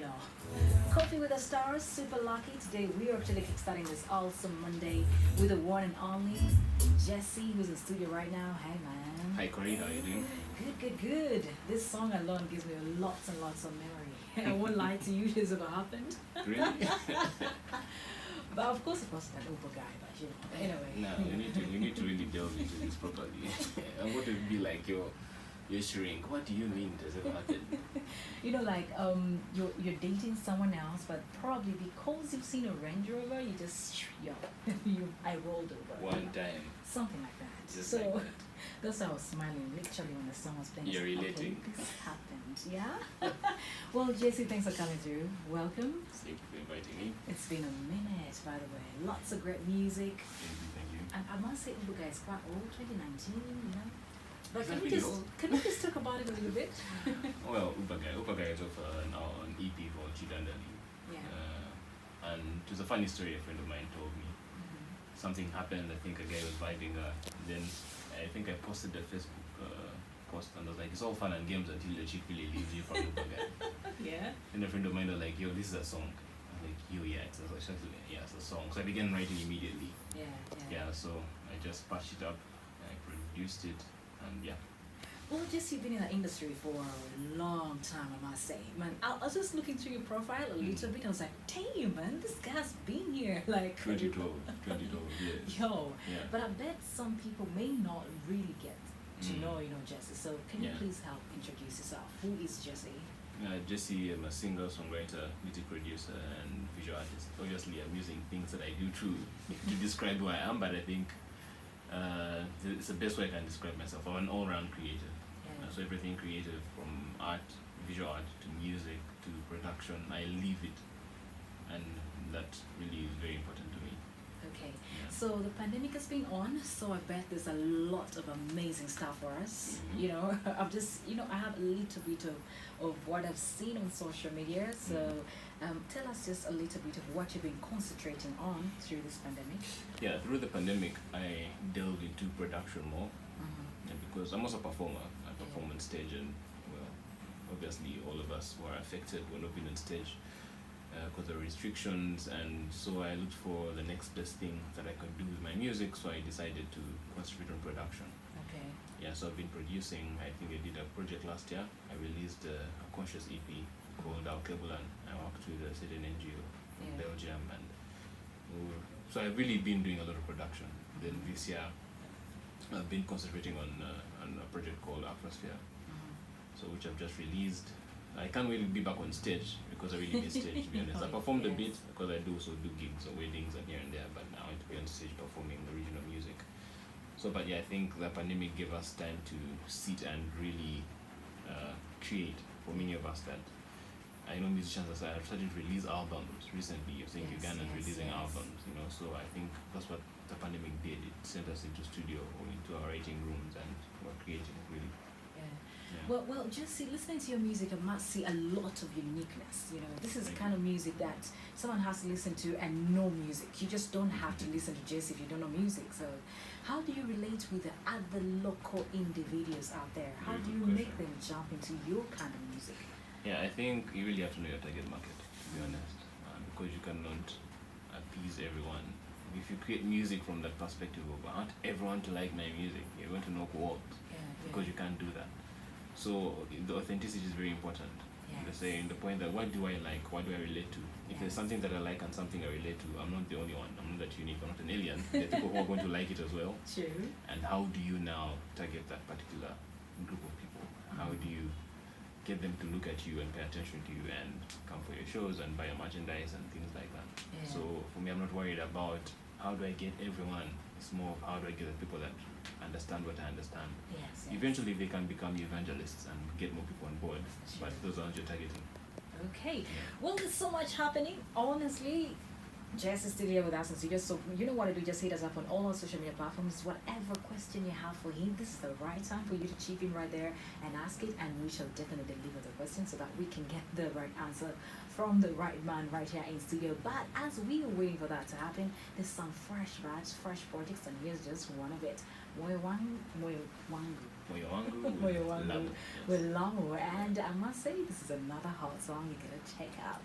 know. Coffee with the Stars, super lucky. Today we are actually kickstarting this awesome Monday with the one and only Jesse, who's in the studio right now. Hey man. Hi Corey, how are you doing? Good. This song alone gives me lots and lots of memory. I won't lie to you, this ever happened. Really? But of course it wasn't an Uber guy, but you know. Anyway. No, you need to really delve into this properly. I'm going to be like your shrink. What do you mean does it happen? You know, like you're dating someone else, but probably because you've seen a Range Rover, you just I rolled over. One time. Something like that. Just So like that. that's why I was smiling literally when the song was playing. You're I was like, relating. okay, this happened, yeah. Well, JC, thanks for coming through. Welcome. Thank you for inviting me. It's been a minute, by the way. Lots of great music. Thank you. And I must say, Uber guy is quite old, 2019, you know. But Is that really old? can we just talk about it a little bit? Well, Uber guy is off now an EP called Chidandali. Yeah. And it was a funny story a friend of mine told me. Something happened, I think a guy was vibing her. Then I think I posted a Facebook post and I was like, it's all fun and games until the chick really leaves you from Uber guy. Yeah. And a friend of mine was like, yo, this is a song. I was like, yo, yeah, it's a song. So I began writing immediately. Yeah. So I just patched it up, I produced it, and yeah. Well, just you've been in the industry for a long time, I must say. Man, I was just looking through your profile a little bit. I was like, damn, man, this guy's been here. Like 2012, yes. Yo. Yeah. But I bet some people may not really get to Mm. know, Jesse. So can you Yeah. please help introduce yourself? Who is Jesse? Jesse, I'm a singer, songwriter, music producer, and visual artist. Obviously, I'm using things that I do to describe who I am, but I think it's the best way I can describe myself. I'm an all-round creator. So everything creative, from art, visual art, to music, to production, I leave it. And that really is very important to me. Okay. Yeah. So the pandemic has been on, so I bet there's a lot of amazing stuff for us. Mhm. I'm just, I have a little bit of what I've seen on social media. So tell us just a little bit of what you've been concentrating on through this pandemic. Yeah, through the pandemic, I delved into production more. Because I'm also a performer. I perform on stage, and well, obviously all of us were affected when we've been on stage because of restrictions, and so I looked for the next best thing that I could do with my music, so I decided to concentrate on production. Okay. Yeah, so I've been producing. I think I did a project last year. I released a conscious EP called Alkebulan. I worked with a certain NGO from Yeah. Belgium, and so I've really been doing a lot of production. Then this year I've been concentrating on a project called Atmosphere, so which I've just released. I can't really be back on stage because I really miss stage, to be honest. I performed a bit because I do also do gigs or weddings and here and there, but now I want to be on stage performing original music. So, but yeah, I think the pandemic gave us time to sit and really create for many of us that I know musicians are starting to release albums recently. You're saying Uganda is releasing albums, so I think that's what the pandemic did. It sent us into studio or into our writing rooms and we're creating really. Yeah. Well, just listening to your music, I must see a lot of uniqueness. This is the Thank kind of music that someone has to listen to and know music. You just don't have to listen to Jesse if you don't know music. So, how do you relate with the other local individuals out there? How Very do good you make question. them jump into your kind of music? Yeah, I think you really have to know your target market, to be honest, because you cannot appease everyone. If you create music from that perspective of I want everyone to like my music, you're going to knock walls because you can't do that. So the authenticity is very important. The saying, the point that what do I like, what do I relate to? If there's something that I like and something I relate to, I'm not the only one. I'm not that unique. I'm not an alien. There are people who are going to like it as well. True. And how do you now target that particular group of people? How do you get them to look at you and pay attention to you and come for your shows and buy your merchandise and things like that? Yeah. So for me, I'm not worried about how do I get everyone. It's more of how do I get the people that understand what I understand. Yes. Eventually, they can become evangelists and get more people on board. But those aren't your targeting. Okay. Well, there's so much happening. Honestly, Jess is still here with us in studio, so you know what to do. Just hit us up on all our social media platforms. Whatever question you have for him, this is the right time for you to chip in right there and ask it, and we shall definitely deliver the question so that we can get the right answer from the right man right here in studio. But as we are waiting for that to happen, there's some fresh vibes, fresh projects, and here's just one of it. Moyo Wangu. Moyo Wangu Moyo with Wangu Lamu. with Lamu. And I must say, this is another hot song you gotta check out.